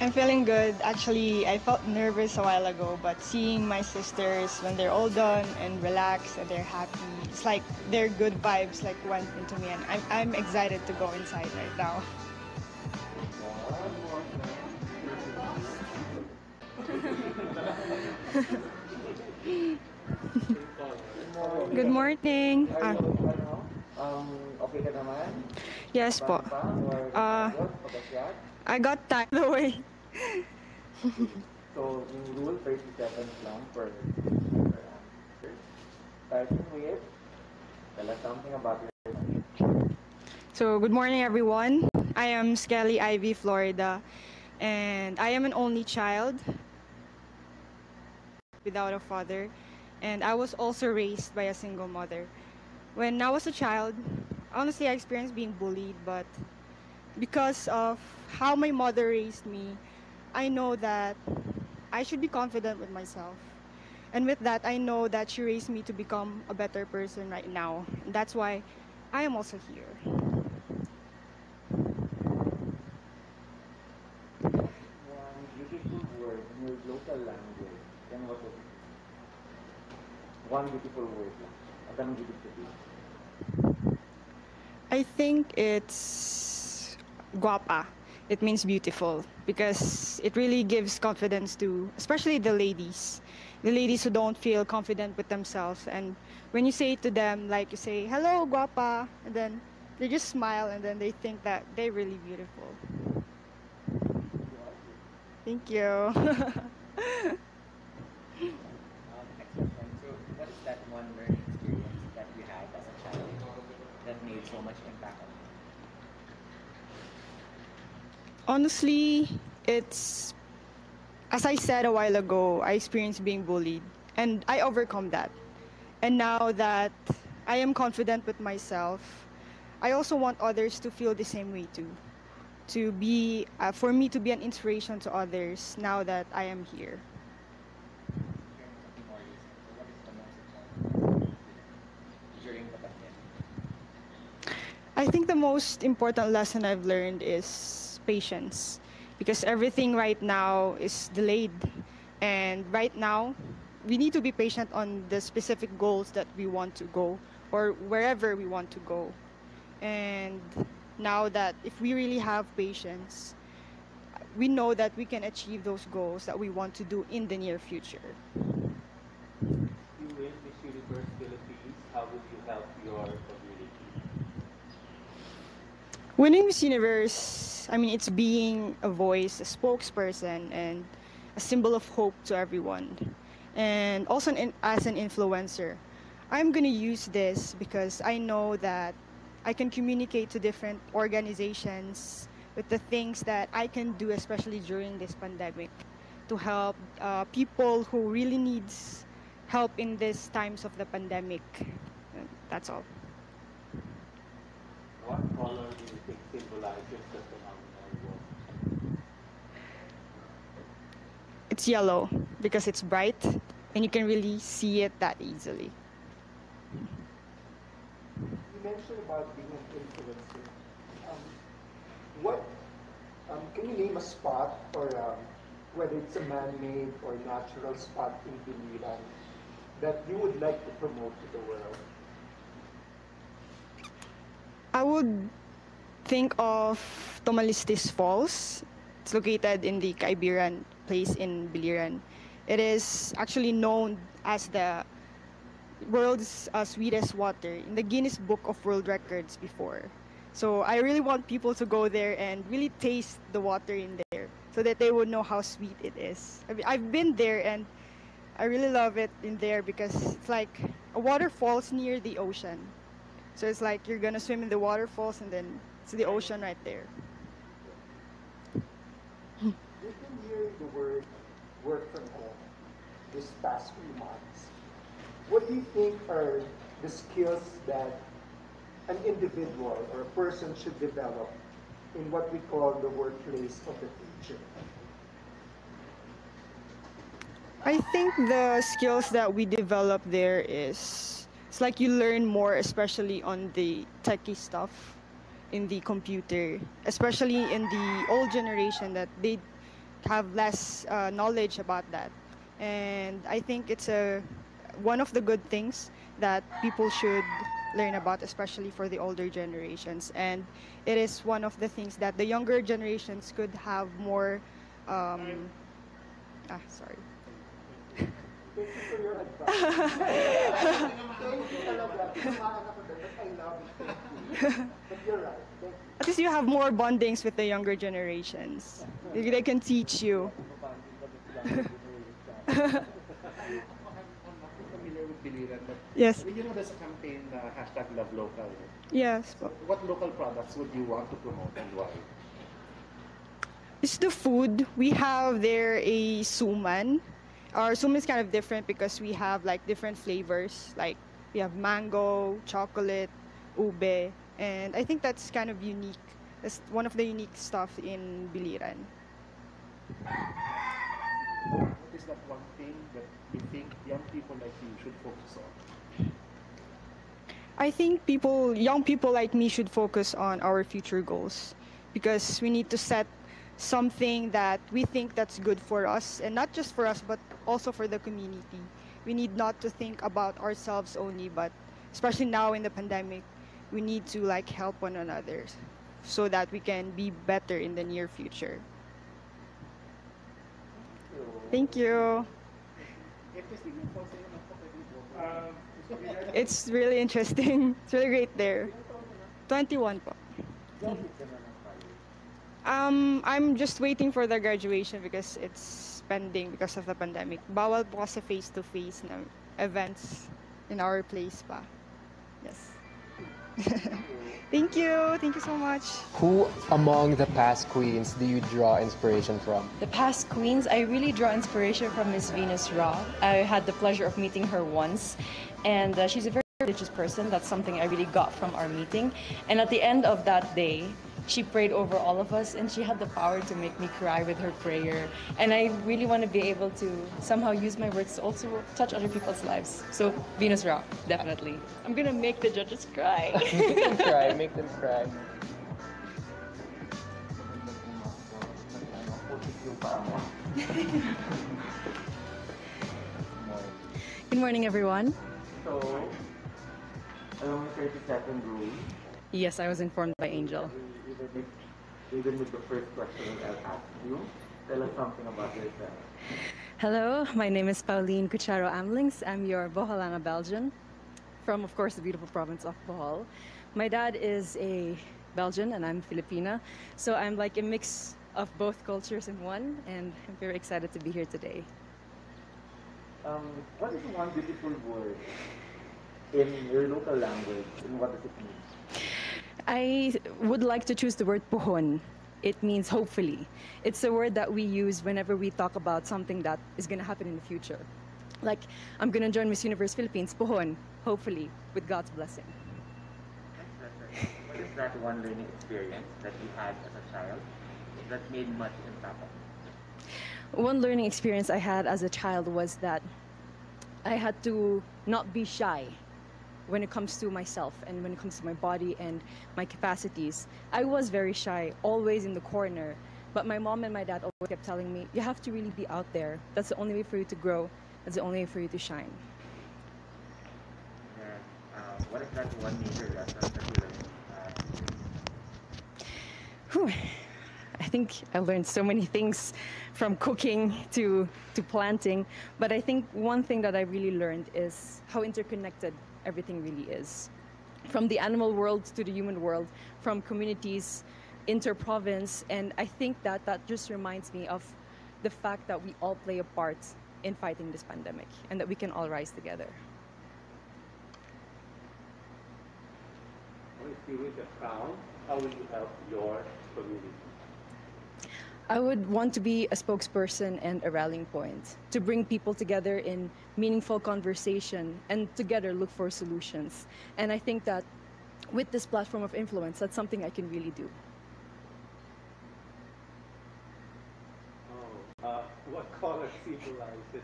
I'm feeling good. Actually, I felt nervous a while ago, but seeing my sisters when they're all done and relaxed and they're happy, it's like their good vibes like went into me, and I'm excited to go inside right now. Good morning. Okay ka naman? Yes po. Pa or Uh, pagkasyat? I got time away. So, yung rule, 30 seconds lang per answer. Starting with, tell us something about yourself. So, good morning, everyone. I am Skelly Ivy, Florida, and I am an only child without a father, and I was also raised by a single mother. When I was a child, honestly, I experienced being bullied, but because of how my mother raised me, I know that I should be confident with myself. And with that, I know that she raised me to become a better person right now. And that's why I am also here. One beautiful word in your local language. Then what was it? One beautiful word lang. Ang daming ibig sabihin. I think it's guapa. It means beautiful because it really gives confidence to, especially the ladies who don't feel confident with themselves. And when you say it to them, like you say, hello, guapa, and then they just smile and then they think that they're really beautiful. Thank you. Next question. So, what is that one learning experience that you had as a child that made so much impact on you? Honestly, it's, as I said a while ago, I experienced being bullied and I overcome that. And now that I am confident with myself, I also want others to feel the same way too. To be, for me to be an inspiration to others now that I am here. Sharing something more recent. So, what is the most important lesson during the pandemic? I think the most important lesson I've learned is patience because everything right now is delayed. And right now, we need to be patient on the specific goals that we want to go or wherever we want to go. And now that if we really have patience, we know that we can achieve those goals that we want to do in the near future. You win Miss Universe Philippines, how would you help your community? Winning Miss Universe, I mean, it's being a voice, a spokesperson, and a symbol of hope to everyone. And also as an influencer, I'm going to use this because I know that I can communicate to different organizations with the things that I can do, especially during this pandemic, to help people who really needs help in these times of the pandemic. That's all. What color do you think symbolizes the phenomenal world? It's yellow because it's bright and you can really see it that easily. You mentioned about being an influencer. What can you name a spot or whether it's a man-made or natural spot in Biliran that you would like to promote to the world? I would think of Tomalistis Falls. It's located in the Kaibiran place in Biliran. It is actually known as the world's sweetest water in the Guinness Book of World Records before. So I really want people to go there and really taste the water in there so that they would know how sweet it is. I've been there and I really love it in there because it's like a waterfalls near the ocean. So it's like you're gonna swim in the waterfalls and then it's the ocean right there. We've been hearing the word work from home this past few months. What do you think are the skills that an individual or a person should develop in what we call the workplace of the future? I think the skills that we develop there is it's like you learn more, especially on the techie stuff in the computer, especially in the old generation that they have less knowledge about that. And I think it's one of the good things that people should learn about, especially for the older generations. And it is one of the things that the younger generations could have more. Sorry. Thank you for your advice. Thank you talaga. Tumahan ako doon, but I love it. Thank you. But you're right. Thank you. At least you have more bondings with the younger generations. They can teach you. I'm familiar with Biliran, but Yes. you know there's a campaign, hashtag Love Local. Yes. So what local products would you want to promote and why? It's the food. We have there a suman. Our suman is kind of different because we have like different flavors. Like we have mango, chocolate, ube, and I think that's kind of unique. That's one of the unique stuff in Biliran. What is that one thing that you think young people like you should focus on? I think young people like me should focus on our future goals because we need to set something that we think that's good for us, and not just for us but also for the community. We need not to think about ourselves only, but especially now in the pandemic, we need to like help one another so that we can be better in the near future. Thank you. It's really interesting. It's really great there. 21 po. I'm just waiting for the graduation because it's pending because of the pandemic. Bawal po kasi face-to-face na events in our place pa. Yes. Thank you. Thank you so much. Who among the past queens do you draw inspiration from? The past queens, I really draw inspiration from Miss Venus Ra. I had the pleasure of meeting her once, and she's a very religious person. That's something I really got from our meeting. And at the end of that day, she prayed over all of us, and she had the power to make me cry with her prayer. And I really want to be able to somehow use my words to also touch other people's lives. So Venus Ra, definitely. I'm gonna make the judges cry. Make them cry, make them cry. Good morning, everyone. So, along the 32nd rule, Yes, I was informed by Angel. even with the first question that I'll ask you, tell us something about yourself. Hello, my name is Pauline Cucharo Amlings. I'm your Boholana Belgian from, of course, the beautiful province of Bohol. My dad is a Belgian and I'm Filipina, so I'm like a mix of both cultures in one, and I'm very excited to be here today. What is one beautiful word in your local language, and what does it mean? I would like to choose the word pohon. It means hopefully. It's a word that we use whenever we talk about something that is going to happen in the future. Like, I'm going to join Miss Universe Philippines, pohon, hopefully, with God's blessing. What is that one learning experience that you had as a child that made much impact on you? One learning experience I had as a child was that I had to not be shy when it comes to myself and when it comes to my body and my capacities. I was very shy, always in the corner, but my mom and my dad always kept telling me, you have to really be out there. That's the only way for you to grow. That's the only way for you to shine. And what is that one major lesson that you learned? Whew. I think I learned so many things from cooking to planting, but I think one thing that I really learned is how interconnected everything really is. From the animal world to the human world, from communities, inter-province, and I think that just reminds me of the fact that we all play a part in fighting this pandemic and that we can all rise together. If you win the crown, how will you help your community? I would want to be a spokesperson and a rallying point to bring people together in meaningful conversation and together look for solutions. And I think that with this platform of influence, that's something I can really do. What color symbolizes the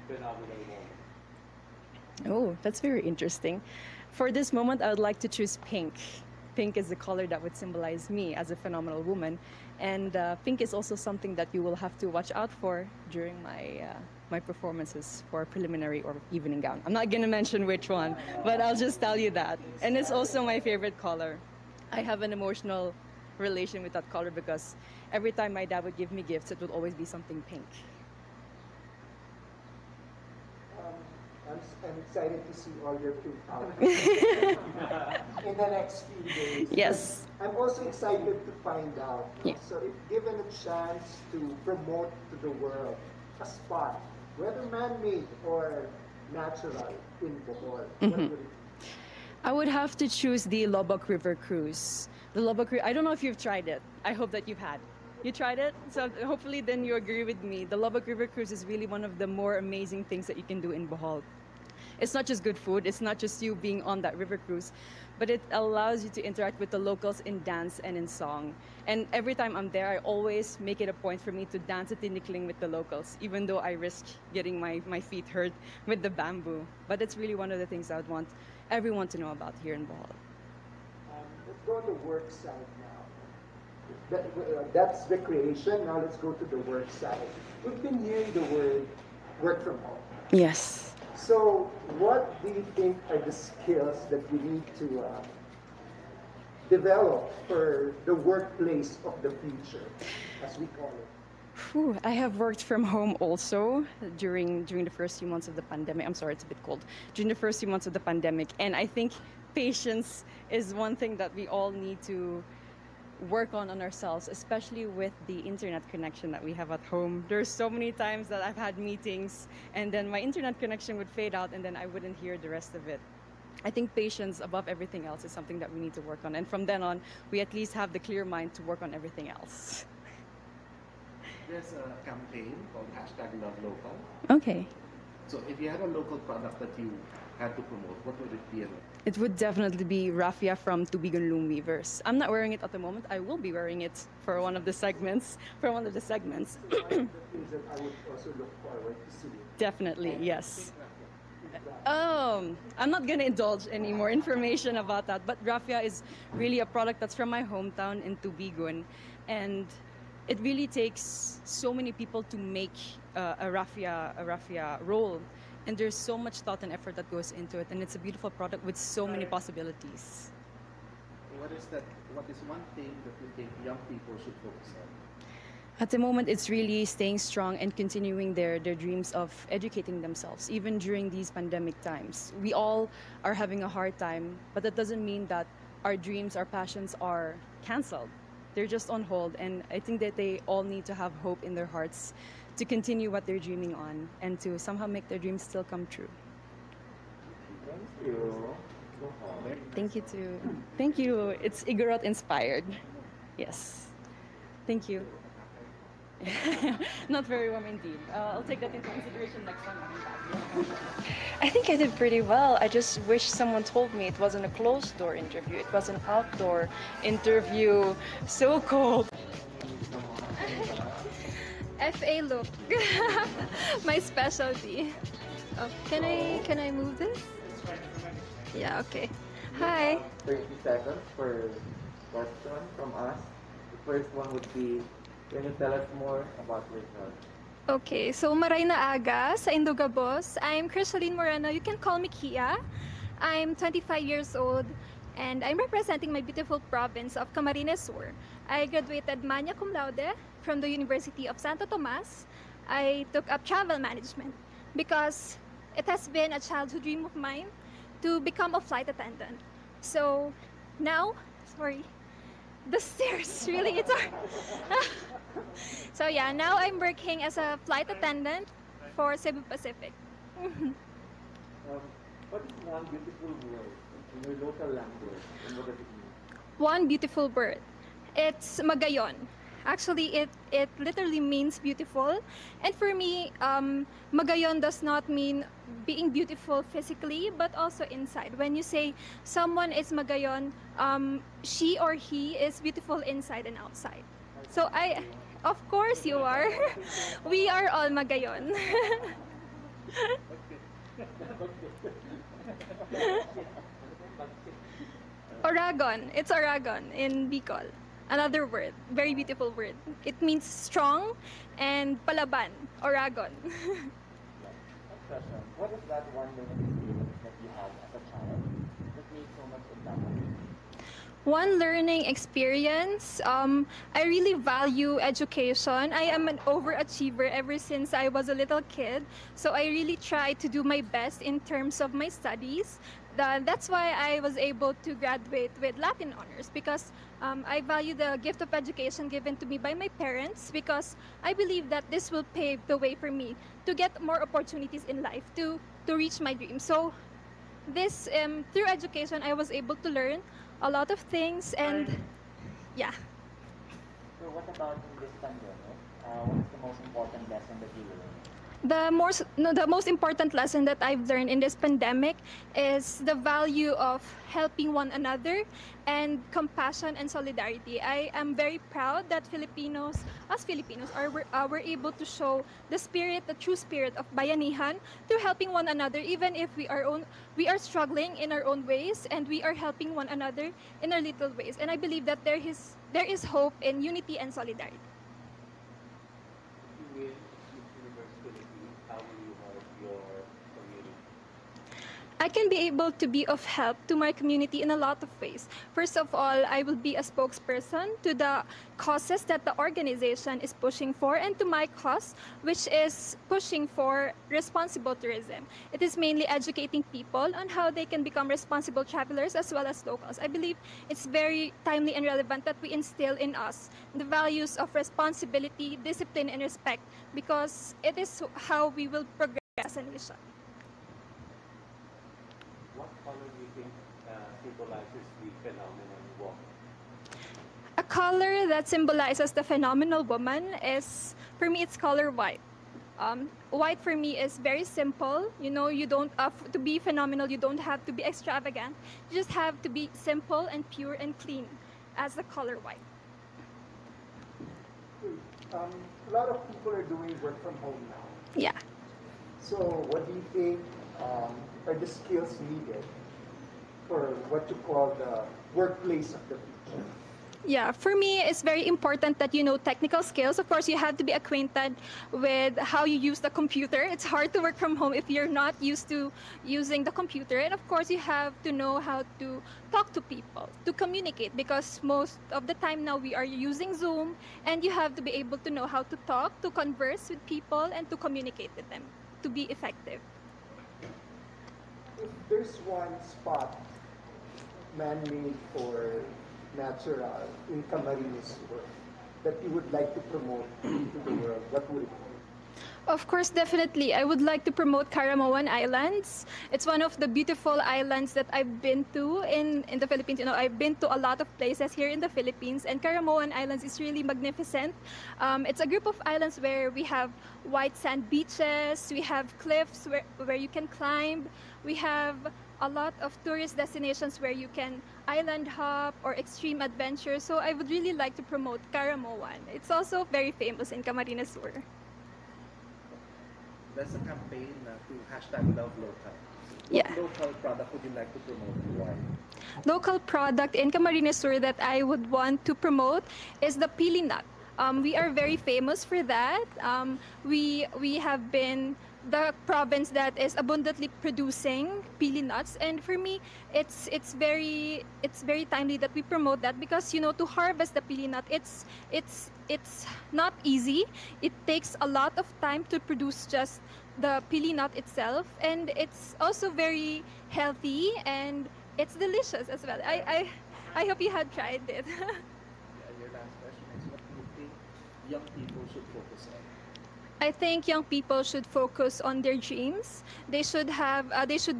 phenomenal moment? Oh, that's very interesting. For this moment, I would like to choose pink. pink is the color that would symbolize me as a phenomenal woman. And pink is also something that you will have to watch out for during my performances for preliminary or evening gown. I'm not going to mention which one, but I'll just tell you that. And it's also my favorite color. I have an emotional relation with that color because every time my dad would give me gifts, it would always be something pink. I'm excited to see all your pink outfits in the next few days. Yes. I'm also excited to find out. Yeah. So if given a chance to promote to the world a spot, whether man-made or natural in Bohol, what would it be? I would have to choose the Lobok River Cruise. The Lobok River, I don't know if you've tried it. I hope that you've had. You tried it? So hopefully then you agree with me. The Lobok River Cruise is really one of the more amazing things that you can do in Bohol. It's not just good food, it's not just you being on that river cruise, but it allows you to interact with the locals in dance and in song. And every time I'm there, I always make it a point for me to dance at tinikling with the locals, even though I risk getting my feet hurt with the bamboo. But it's really one of the things I would want everyone to know about here in Bohol. Let's go on the work side now. That's the creation. Now let's go to the work side. We've been hearing the word work from home. Yes. So what do you think are the skills that we need to develop for the workplace of the future, as we call it? Whew, I have worked from home also during the first few months of the pandemic. I'm sorry, it's a bit cold. During the first few months of the pandemic. And I think patience is one thing that we all need to work on ourselves, especially with the internet connection that we have at home. There's so many times that I've had meetings and then my internet connection would fade out and then I wouldn't hear the rest of it. I think patience above everything else is something that we need to work on. And from then on, we at least have the clear mind to work on everything else. There's a campaign called #LoveLocal. Okay. So if you had a local product that you had to promote, what would it be? It would definitely be raffia from Tubigan Weavers. I'm not wearing it at the moment. I will be wearing it for one of the segments. One of the things that I would also look forward to see. Definitely, yes. I'm not going to indulge any more information about that, but raffia is really a product that's from my hometown in Tubigon, and it really takes so many people to make a raffia roll. And there's so much thought and effort that goes into it, and it's a beautiful product with so many possibilities. What is one thing that you think young people should focus on? At the moment, it's really staying strong and continuing their dreams of educating themselves, even during these pandemic times. We all are having a hard time, but that doesn't mean that our dreams, our passions are canceled. They're just on hold, and I think that they all need to have hope in their hearts to continue what they're dreaming on and to somehow make their dreams still come true. Thank you. Thank you too. Thank you. It's Igorot inspired. Yes. Thank you. Not very warm indeed. I'll take that into consideration next time I'm back. I think I did pretty well. I just wish someone told me it wasn't a closed door interview. It was an outdoor interview. So cold. FA look. My specialty. Oh, can I move this? Yeah, okay. Hi. 30 seconds for question from us. The first one would be, can you tell us more about yourself? Okay, so maray na aga sa Indogabos. I'm Crisaline Moreno. You can call me Kia. I'm 25 years old and I'm representing my beautiful province of Camarines Sur. I graduated magna cum laude from the University of Santo Tomas. I took up travel management because it has been a childhood dream of mine to become a flight attendant. So now, sorry, the stairs really, it's hard. So yeah, now I'm working as a flight attendant for Cebu Pacific. What is one beautiful word in your local language and what does it mean? One beautiful word. It's magayon. Actually, it literally means beautiful. And for me, magayon does not mean being beautiful physically, but also inside. When you say someone is magayon, she or he is beautiful inside and outside. So of course you are. We are all magayon. Oragon. It's Oragon in Bicol. Another word, very beautiful word. It means strong and palaban, Oragon. Next question. What is that one learning experience that you had as a child that made so much impact on you? One learning experience, I really value education. I am an overachiever ever since I was a little kid. So I really try to do my best in terms of my studies. That's why I was able to graduate with Latin honors, because I value the gift of education given to me by my parents, because I believe that this will pave the way for me to get more opportunities in life, to reach my dreams. So this, through education, I was able to learn a lot of things, and yeah. So what about in this pandemic? What is the most important lesson that you learned? The most important lesson that I've learned in this pandemic is the value of helping one another and compassion and solidarity. I am very proud that us Filipinos, were able to show the true spirit of bayanihan through helping one another, even if we are struggling in our own ways, and we are helping one another in our little ways. And I believe that there is hope in unity and solidarity. I can be able to be of help to my community in a lot of ways. First of all, I will be a spokesperson to the causes that the organization is pushing for, and to my cause, which is pushing for responsible tourism. It is mainly educating people on how they can become responsible travelers as well as locals. I believe it's very timely and relevant that we instill in us the values of responsibility, discipline, and respect, because it is how we will progress as a nation. What color do you think symbolizes the phenomenon woman? A color that symbolizes the phenomenal woman is, for me, it's color white. White for me is very simple. You know, you don't have to be phenomenal. You don't have to be extravagant. You just have to be simple and pure and clean as the color white. A lot of people are doing work from home now. Yeah. So what do you think are the skills needed for what you call the workplace of the future? Yeah, for me, it's very important that you know technical skills. Of course, you have to be acquainted with how you use the computer. It's hard to work from home if you're not used to using the computer. And of course, you have to know how to talk to people, to communicate, because most of the time now we are using Zoom, and you have to be able to know how to talk, to converse with people, and to communicate with them to be effective. If there's one spot man-made or natural in Camarines Sur that you would like to promote to the world, what would it be? Of course, definitely. I would like to promote Caramoan Islands. It's one of the beautiful islands that I've been to in the Philippines. You know, I've been to a lot of places here in the Philippines, and Caramoan Islands is really magnificent. It's a group of islands where we have white sand beaches, we have cliffs where you can climb, we have a lot of tourist destinations where you can island hop or extreme adventure. So I would really like to promote Caramoan. It's also very famous in Camarines Sur. There's a campaign to hashtag Love Local. Yeah. What local product would you like to promote and why? Local product in Camarines Sur that I would want to promote is the pili nut. We are very famous for that. We have been the province that is abundantly producing pili nuts, and for me it's very timely that we promote that, because you know, to harvest the pili nut, it's not easy. It takes a lot of time to produce just the pili nut itself, and it's also very healthy and it's delicious as well. I hope you had tried it. Yeah, your last question is, what do you think young people should focus on? I think young people should focus on their dreams. They should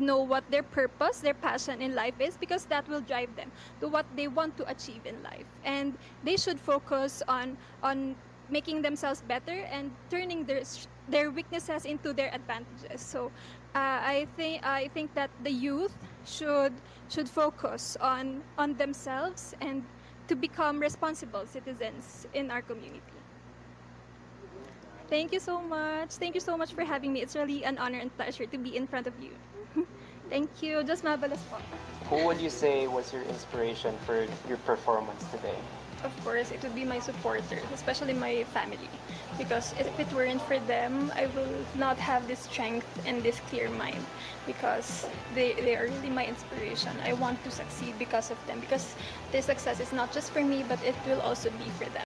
know what their purpose, their passion in life is, because that will drive them to what they want to achieve in life. And they should focus on making themselves better and turning their weaknesses into their advantages. So I think that the youth should focus on themselves and to become responsible citizens in our community. Thank you so much. Thank you so much for having me. It's really an honor and pleasure to be in front of you. Thank you. Just mabalas po. who would you say was your inspiration for your performance today? Of course, it would be my supporters, especially my family. Because if it weren't for them, I will not have this strength and this clear mind. Because they are really my inspiration. I want to succeed because of them. Because their success is not just for me, but it will also be for them.